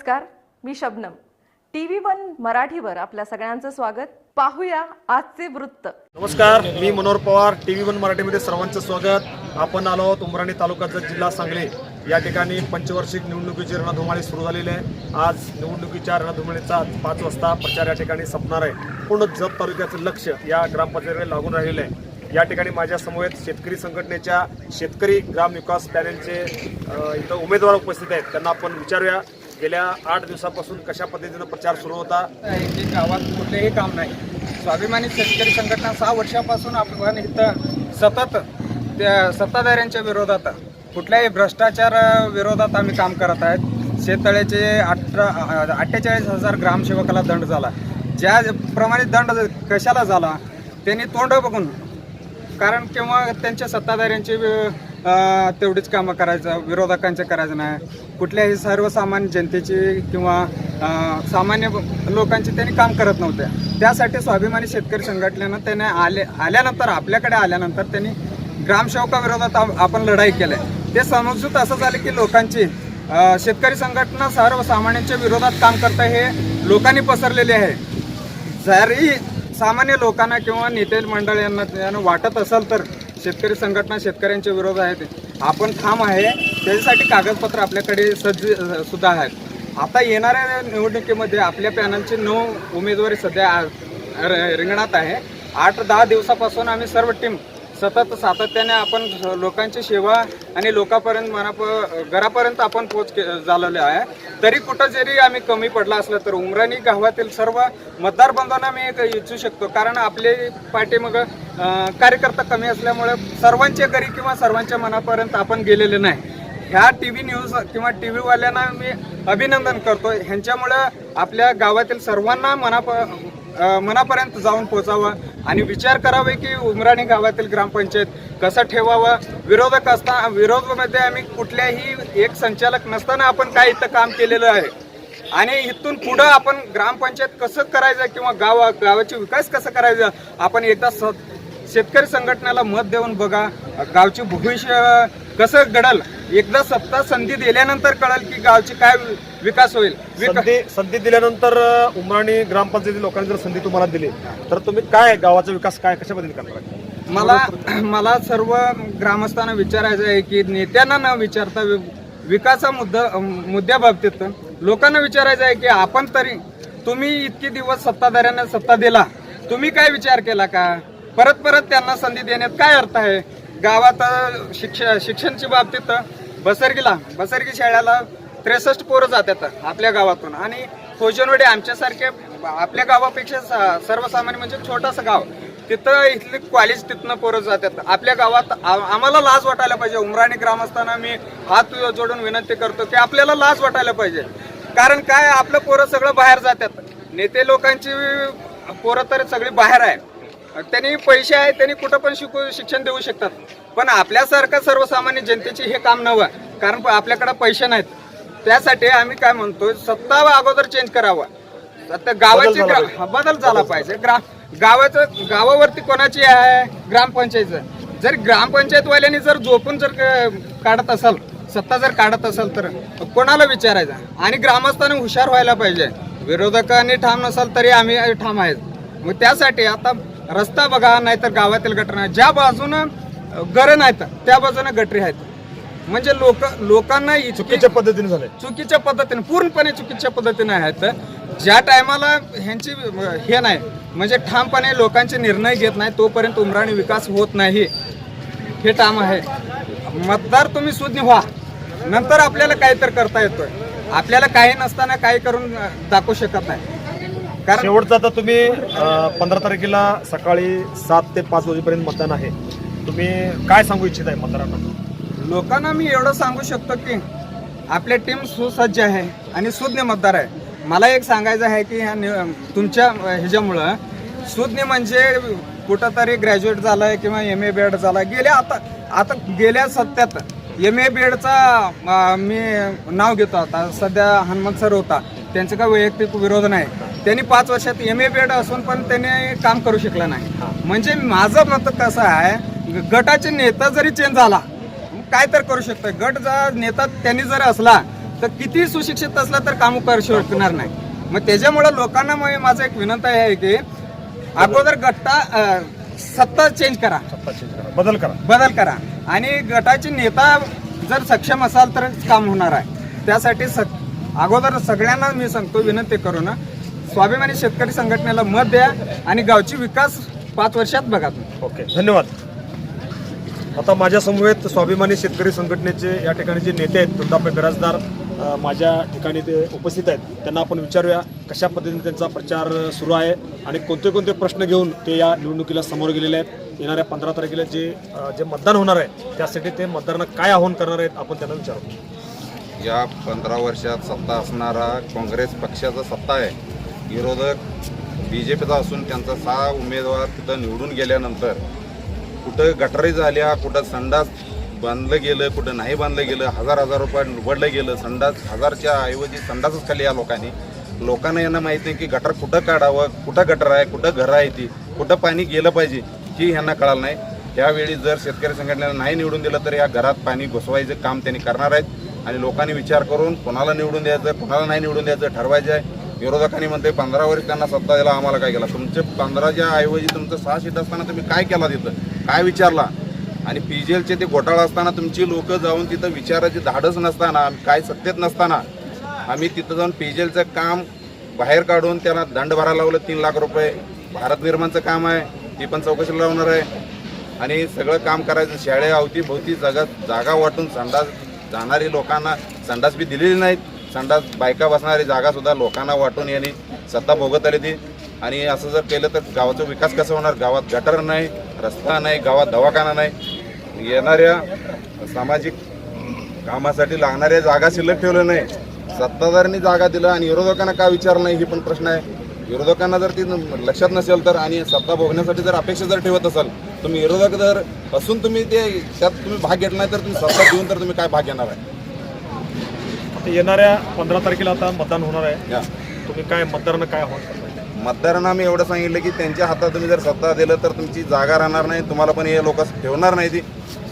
नमस्कार, मी शबनम. TV1 मराठीवर आपल्या सगळ्यांचं स्वागत. पाहूया आजचे वृत्त. नमस्कार, मी मनोहर पवार. TV1 मराठीमध्ये सर्वांचं स्वागत. आपण आलो आहोत उमराणी तालुक्याचा जिल्हा सांगली. या ठिकाणी पंचवार्षिक निवडणुकीची रणधुमाळी सुरू झालेली आहे. आज निवडणुकीच्या रणधुमाळीचा 5 वाजता प्रचार या ठिकाणी संपणार आहे. पूर्ण जत तालुक्याचं लक्ष या ग्रामपंचायतीकडे लागून राहिलेलं आहे. या ठिकाणी माझ्या समवेत शेतकरी संघटनेच्या शेतकरी ग्राम विकास पॅनलचे इथं उमेदवार उपस्थित आहेत. त्यांना आपण विचारूया गेल्या 8 दिवसापासून कशा पद्धतीनं प्रचार सुरू होता. की गावात कुठलेही काम नाही. स्वाभिमानी शेतकरी संघटना 6 वर्षापासून आपण इथं सतत त्या सत्ताधाऱ्यांच्या विरोधात कुठल्याही भ्रष्टाचार विरोधात आम्ही काम करत आहेत. शेततळ्याचे 48,000 ग्रामसेवकाला दंड झाला. ज्याप्रमाणे दंड कशाला झाला त्यांनी तोंड बघून, कारण किंवा त्यांच्या सत्ताधाऱ्यांची तेवढीच कामं करायचं, विरोधकांचे करायचं नाही. कुठल्याही सर्वसामान्य जनतेची किंवा सामान्य लोकांची त्यांनी काम करत नव्हते. त्यासाठी स्वाभिमानी शेतकरी संघटनेनं त्याने आल्यानंतर आपल्याकडे आल्यानंतर त्यांनी ग्रामसेवकाविरोधात आपण लढाई केली. ते समजूत असं झालं की लोकांची शेतकरी संघटना सर्वसामान्यांच्या विरोधात काम करतं हे लोकांनी पसरलेले आहे. जरी सामान्य लोकांना किंवा नेते मंडळ यांना वाटत असेल तर शेतकरी संघटना शेतकऱ्यांच्या विरोध आहेत, आपण ठाम आहे. त्याच्यासाठी कागदपत्र आपल्याकडे सज्ज सुद्धा आहेत. आता येणाऱ्या निवडणुकीमध्ये आपल्या पॅनलचे 9 उमेदवारी सध्या रिंगणात आहे. 8-10 दिवसापासून आम्ही सर्व टीम सतत सातत्याने आपण लोकांची सेवा आणि लोकांपर्यंत घरापर्यंत आपण झालेलो आहे. तरी कुठं जरी आम्ही कमी पडला असलं तर उमराणी गावातील सर्व मतदार बांधवांना मी इच्छू शकतो, कारण आपले पाठीमाग कार्यकर्ता कमी असल्यामुळे सर्वांच्या घरी किंवा सर्वांच्या मनापर्यंत आपण गेलेले नाही. ह्या TV न्यूज किंवा TV वाल्यांना मी अभिनंदन करतो. ह्यांच्यामुळे आपल्या गावातील सर्वांना मनापर्यंत जाऊन पोचावं आणि विचार करावे की उमराणी गावातील ग्रामपंचायत कसं ठेवावं. विरोधामध्ये आम्ही कुठल्याही एक संचालक नसताना आपण काय इथं काम केलेलं आहे आणि इथून पुढं आपण ग्रामपंचायत कसं करायचं किंवा गावाचे विकास कसं करायचं आपण एकदा शेतकरी संघटनेला मत देऊन बघा. गावचे भविष्य कसं घडल एकदा सत्ता संधी दिल्यानंतर कळेल की गावची काय विकास होईल. संधी दिल्यानंतर उमराणी ग्रामपंचायती लोकांनी जर संधी तुम्हाला दिली तर तुम्ही काय गावाचा विकास काय कशा पद्धतीने करणार? मला सर्व ग्रामस्थांना विचारायचं आहे की नेत्यांना न विचारता विकासा मुद्द्याबाबतीत लोकांना विचारायचं आहे की आपण तरी तुम्ही इतके दिवस सत्ताधाऱ्यांना सत्ता दिला, तुम्ही काय विचार केला का? परत त्यांना संधी देण्यात काय अर्थ आहे? गावात शिक्षणच्या बाबतीत बसरगी शाळेला 63 पोरं जातात आपल्या गावातून आणि फौजनवाडी आमच्यासारखे आपल्या गावापेक्षा सर्वसामान्य म्हणजे छोटंसं गाव, तिथं इथले कॉलेज तिथनं पोरं जातात. आपल्या गावात आम्हाला लाज वाटायला पाहिजे. उमराणी ग्रामस्थांना मी हात जोडून विनंती करतो की आपल्याला लाज वाटायला पाहिजे. कारण काय आपलं पोरं सगळं बाहेर जातात. नेते लोकांची पोरं तर सगळी बाहेर आहे. त्यांनी पैसे आहे, त्यांनी कुठं पण शिक्षण देऊ शकतात. पण आपल्यासारखं सर्वसामान्य जनतेचे हे काम नव्हे, कारण आपल्याकडे पैसे नाहीत. त्यासाठी आम्ही काय म्हणतोय, सत्ता अगोदर चेंज करावा. आता गावाची बदल झाला पाहिजे. गावावरती कोणाची आहे? ग्रामपंचायत. जर ग्रामपंचायतवाल्यांनी जर झोपून काढत असेल, सत्ता जर काढत असेल तर कोणाला विचारायचं? आणि ग्रामस्थांनी हुशार व्हायला पाहिजे. विरोधकांनी ठाम नसाल तरी आम्ही ठाम आहेत. मग त्यासाठी आता रस्ता बघा, नाहीतर गावातील गटर नाही. ज्या बाजूनं घरं नाहीत त्या बाजूनं गटरी आहेत. म्हणजे लोकांना चुकीच्या पद्धतीने झाले, चुकीच्या पद्धतीने, पूर्णपणे चुकीच्या पद्धतीने आहेत. ज्या टायमाला ह्यांची हे नाही म्हणजे ठामपणे लोकांचे निर्णय घेत नाही तोपर्यंत उमराणी विकास होत नाही. हे ठाम आहे. मतदार तुम्ही सुज्ञ व्हा, नंतर आपल्याला काहीतरी करता येतोय. आपल्याला काही नसताना काही करून दाखवू शकत नाही. कारण शेवटचं आता तुम्ही 15 तारखेला सकाळी 7 ते 5 वाजेपर्यंत मतदान आहे. तुम्ही काय सांगू इच्छित आहे मतदारांना? लोकांना मी एवढं सांगू शकतो की आपली टीम सुसज्ज आहे आणि सुज्ञ मतदार आहे. मला एक सांगायचं आहे की तुमच्या ह्याच्यामुळं सुज्ञ म्हणजे कुठंतरी ग्रॅज्युएट झालंय किंवा MA BEd झाला. गेल्या सत्यात MA BEdचा मी नाव घेतो. आता सध्या हनुमंत सर होता, त्यांचं काय वैयक्तिक विरोध नाही. त्यांनी 5 वर्षात MA BEd असून पण त्याने काम करू शकलं नाही. म्हणजे माझं मत कसं आहे, गटाचे नेता जरी चेंज झाला काय तर करू शकतोय. गट नेता त्यांनी जर असला तर किती सुशिक्षित असलं तर काम करू शकणार नाही. मग त्याच्यामुळे लोकांना माझं एक विनंती आहे की अगोदर गट्टा सत्ता चेंज करा, बदल करा आणि गटाचे नेता जर सक्षम असाल तरच काम होणार आहे. त्यासाठी अगोदर सगळ्यांना मी सांगतो, विनंती करू ना, स्वाभिमानी शेतकरी संघटनेला मत द्या आणि गावची विकास 5 वर्षात बघा तुम्ही. ओके, धन्यवाद. आता माझ्या समवेत स्वाभिमानी शेतकरी संघटनेचे या ठिकाणी जे नेते आहेत, वृद्धाप्य बिराजदार माझ्या ठिकाणी ते उपस्थित आहेत. त्यांना आपण विचारूया कशा पद्धतीने त्यांचा प्रचार सुरू आहे आणि कोणते कोणते प्रश्न घेऊन ते या निवडणुकीला समोर गेलेले आहेत. येणाऱ्या 15 तारखेला जे मतदान होणार आहे त्यासाठी ते मतदारांना काय आव्हान करणार आहेत आपण त्यांना विचारू. या 15 वर्षात सत्ता असणारा काँग्रेस पक्षाचा सत्ता आहे. विरोधक BJPचा असून त्यांचा 6 उमेदवार तिथं निवडून गेल्यानंतर कुठं गटारी झाल्या, कुठं संडास बांधलं गेलं, कुठं नाही बांधलं गेलं, हजार रुपये निवडलं गेलं. संडास 1000च्या ऐवजी संडासच खाली या लोकांना यांना माहीत नाही की गटर कुठं काढावं, कुठं गटर आहे, कुठं घरं आहे, ती कुठं पाणी गेलं पाहिजे ही ह्यांना कळालं नाही. त्यावेळी जर शेतकरी संघटनेला नाही निवडून दिलं तर या घरात पाणी घुसवायचं काम त्यांनी करणार आहेत आणि लोकांनी विचार करून कोणाला निवडून द्यायचं, कोणाला नाही निवडून द्यायचं ठरवायचं आहे. विरोधकांनी म्हणते 15 वर्ष त्यांना सत्ता दिला, आम्हाला काय केला? तुमचे 15च्या ऐवजी तुमचं 6 सीट असताना तुम्ही काय केला, तिथं काय विचारला? आणि PGLचे ते घोटाळा असताना तुमची लोक जाऊन तिथं विचारायची धाडस नसताना, काय सत्तेत नसताना आम्ही तिथं जाऊन PGLचं काम बाहेर काढून त्यांना दंड भरायला लावलं 3 लाख रुपये. भारत निर्माणचं काम आहे, ती पण चौकशीला लावणार आहे आणि सगळं काम करायचं. शाळे अवतीभोवती जागा वाटून संडास जाणारी लोकांना संडास बी दिलेली नाहीत. संडास बायका बसणारी जागासुद्धा लोकांना वाटून यांनी सत्ता भोगत आली ती. आणि असं जर केलं तर गावाचा विकास कसा होणार? गावात गटर नाही, रस्ता नाही, गावात दवाखाना नाही. येणाऱ्या सामाजिक कामासाठी लागणाऱ्या जागा शिल्लक ठेवलं नाही. सत्ताधाऱ्यांनी जागा दिलं आणि विरोधकांना का विचार नाही, ही पण प्रश्न आहे. विरोधकांना जर ती लक्षात नसेल तर आणि सत्ता भोगण्यासाठी जर अपेक्षा जर ठेवत असाल, तुम्ही विरोधक जर असून तुम्ही त्यात तुम्ही भाग घेतला नाही तर तुम्ही सत्ता देऊन तर तुम्ही काय भाग घेणार आहे? येणाऱ्या 15 तारखेला आता मतदान होणार आहे. तुम्ही काय मतदारांना काय आव्हान करताय? मतदारांना आम्ही एवढं सांगितलं की त्यांच्या हातात तुम्ही जर सत्ता दिलं तर तुमची जागा राहणार नाही, तुम्हाला पण हे लोक ठेवणार नाही ती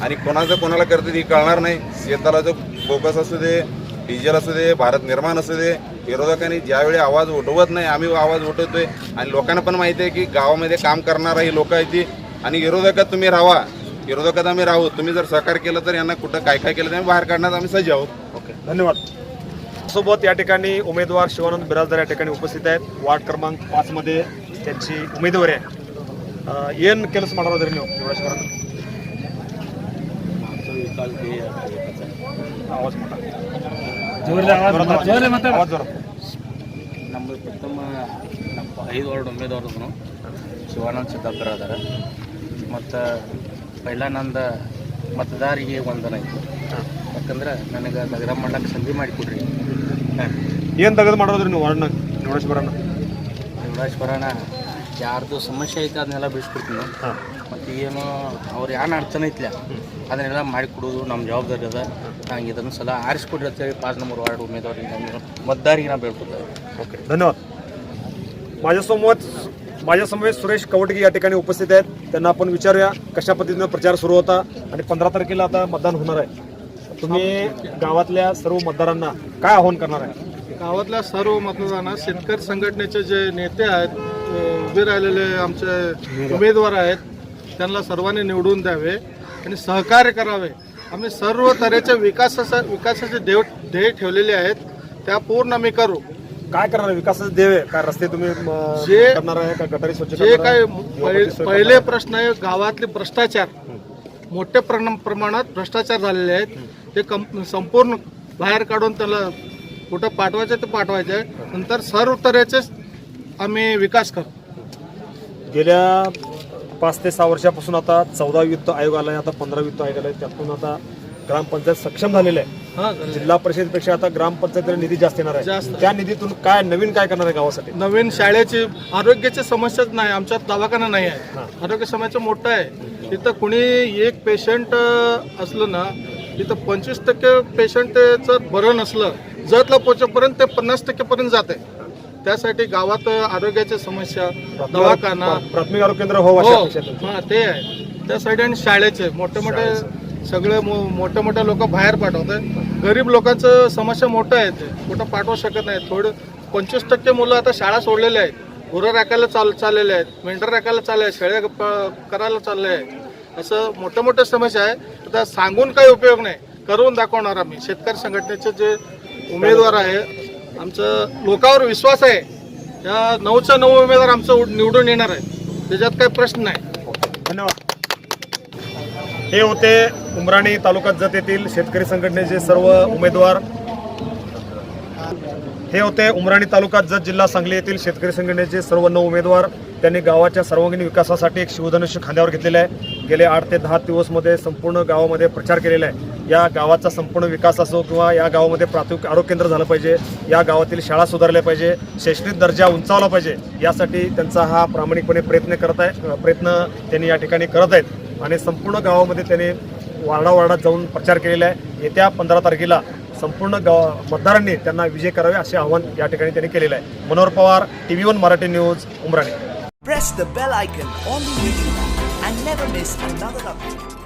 आणि कोणाला करते ती कळणार नाही. शेताला जो बोगस असू दे, डिझेल असू दे, भारत निर्माण असू दे, विरोधकांनी ज्यावेळी आवाज उठवत नाही आम्ही आवाज उठवतोय आणि लोकांना पण माहिती आहे की गावामध्ये काम करणारा ही लोक आहे ती. आणि विरोधकात तुम्ही राहा, विरोधकात आम्ही राहू. तुम्ही जर सहकार्य केलं तर यांना कुठं काय केलं तर आम्ही बाहेर काढण्यात आम्ही सज्ज आहोत. ओके, धन्यवाद. सोबत या ठिकाणी उमेदवार शिवानंद बिराजदार या ठिकाणी उपस्थित आहेत. वार्ड क्रमांक 5 मध्ये त्यांची उमेदवारी आहे. ಏನ್ ಕೆಲಸ ಮಾಡೋದ್ರಿ ನೀವು ಶಿವರಾಜ್? आवाज मोठा, आवाज जोरात. ನಮ್ಮದು ಪ್ರಥಮ ನಮ್ಮ 5 ವಾರ್ಡ್ ಉಮೇದವಾರರು ಶಿವಾನಂದ ಸಿದ್ದಾಪುರ ಅದಾರ. ಮತ್ತು ಪೈಲ ನಂದು ಮತದಾರಿಗೆ ವಂದನ ಐತಿ. ಯಾಕಂದ್ರೆ ನನಗೆ ನಗರ ಮಾಡಕ್ಕೆ ಸಂಧಿ ಮಾಡಿಕೊಡ್ರಿ. ಏನು ತೆಗೆದು ಮಾಡೋದ್ರಿ ನೀವು ವಾರ್ಡ್ನಾಗ ಶಿವರಾಜ್ ಯಾರ್ದು ಸಮಸ್ಯೆ ಐತೆ ಅದನ್ನೆಲ್ಲ ಬಿಡಿಸ್ಕೊಡ್ತೀನಿ. ಮತ್ತು ಏನು ಅವ್ರು ಏನು ಅಡ್ಚಣೆ ಐತ್ಲ ಅದನ್ನೆಲ್ಲ ಮಾಡಿಕೊಡೋದು ನಮ್ಮ ಜವಾಬ್ದಾರಿ ಅದ. ನಂಗೆ ಇದನ್ನು ಸಲ ಆರಿಸ್ಕೊಡ್ರಿ ಅಂತೇಳಿ 5 ನಂಬರ್ ವಾರ್ಡ್ ಉಮೇದವಾರಿಗೆ मतदाರಿಗೆ ನಾ ಬೇಡ್ಕೊತಾರೆ. ओके, धन्यवाद. माझ्यासमवेत सुरेश कवटगी या ठिकाणी उपस्थित आहेत. त्यांना आपण विचारूया कशा पद्धतीनं प्रचार सुरू होता आणि 15 तारखेला आता मतदान होणार आहे. तुम्ही गावातल्या सर्व मतदारांना काय आव्हान करणार आहे? गावातल्या सर्व मतदारांना शेतकरी संघटनेचे जे नेते आहेत, उभे राहिलेले आमचे उमेदवार आहेत, त्यांना सर्वांनी निवडून द्यावे आणि सहकार्य करावे. आम्ही सर्व तऱ्हेच्या विकासाचे ध्येय ठेवलेले आहेत, त्या पूर्ण आम्ही करू. काय करणार आहे? विकासाचे देव आहे काय? रस्ते तुम्ही जे- करणार आहे का? गटारी स्वच्छ जे करणार काय आहे? पहिले प्रश्न आहे, गावातले भ्रष्टाचार मोठ्या प्रमाणात भ्रष्टाचार झालेले आहेत. ते संपूर्ण बाहेर काढून त्याला कुठं पाठवायचं ते पाठवायचं आहे. नंतर सर्व तऱ्हेचे आम्ही विकास करू. गेल्या 5 ते 6 वर्षापासून आता 14 वित्त आयोग आलाय, आता 15 वित्त आयोग आलाय. त्यातून आता ग्रामपंचायत सक्षम झालेलं आहे. जिल्हा परिषदेपेक्षा आता ग्रामपंचायतीला निधी जास्त येणार आहे. जास्त. त्या निधीतून काय नवीन काय करणार आहे गावासाठी? नवीन शाळेची आरोग्याची समस्याच नाही, आमच्यात दवाखाना नाही आहे. आरोग्य समस्या मोठं आहे. तिथं कुणी एक पेशंट असलं ना, तिथं 25% पेशंटचं बरं नसलं, जतला पोचेपर्यंत ते 50% पर्यंत जाते. त्यासाठी गावात आरोग्याची समस्या, दवाखाना, प्राथमिक आरोग्य केंद्र हो हो, ते आहे त्यासाठी. आणि शाळेचे मोठे सगळे मोठे मोठे लोक बाहेर पाठवत आहेत. गरीब लोकांचं समस्या मोठं आहे, ते कुठं पाठवू शकत नाही. थोडं 25% मुलं आता शाळा सोडलेले आहेत, गुरं राखायला चाललेले आहेत, मेंढर राखायला चालले आहेत, शेळ्या करायला चालले आहेत. असं मोठ्या मोठ्या समस्या आहे. आता सांगून काही उपयोग नाही, करून दाखवणार आम्ही. शेतकरी संघटनेचे जे उमेदवार आहे, आमचं लोकांवर विश्वास आहे. या 9च्या 9 उमेदवार आमचं निवडून येणार आहे, त्याच्यात काही प्रश्न नाही. धन्यवाद. हे होते उमराणी तालुका जत येथील शेतकरी संघटनेचे सर्व उमेदवार. हे होते उमराणी तालुका जत जिल्हा सांगली येथील शेतकरी संघटनेचे सर्व 9 उमेदवार. त्यांनी गावाच्या सर्वांगीण विकासासाठी एक शिवधनुष्य खांद्यावर घेतलेलं आहे. गेले 8 ते 10 दिवसमध्ये संपूर्ण गावामध्ये प्रचार केलेला आहे. या गावाचा संपूर्ण विकास असो किंवा या गावामध्ये प्राथमिक आरोग्य केंद्र झालं पाहिजे, या गावातील शाळा सुधारल्या पाहिजे, शैक्षणिक दर्जा उंचावला पाहिजे, यासाठी त्यांचा हा प्रामाणिकपणे प्रयत्न त्यांनी या ठिकाणी करत आहेत. आणि संपूर्ण गावामध्ये त्यांनी वार्डावार्डात जाऊन प्रचार केलेला आहे. येत्या 15 तारखेला संपूर्ण मतदारांनी त्यांना विजय करावे असे आवाहन या ठिकाणी त्यांनी केलेलं आहे. Manohar Pawar, TV1 Marathi news, Umrani. Press the bell icon on the YouTube and never miss another update.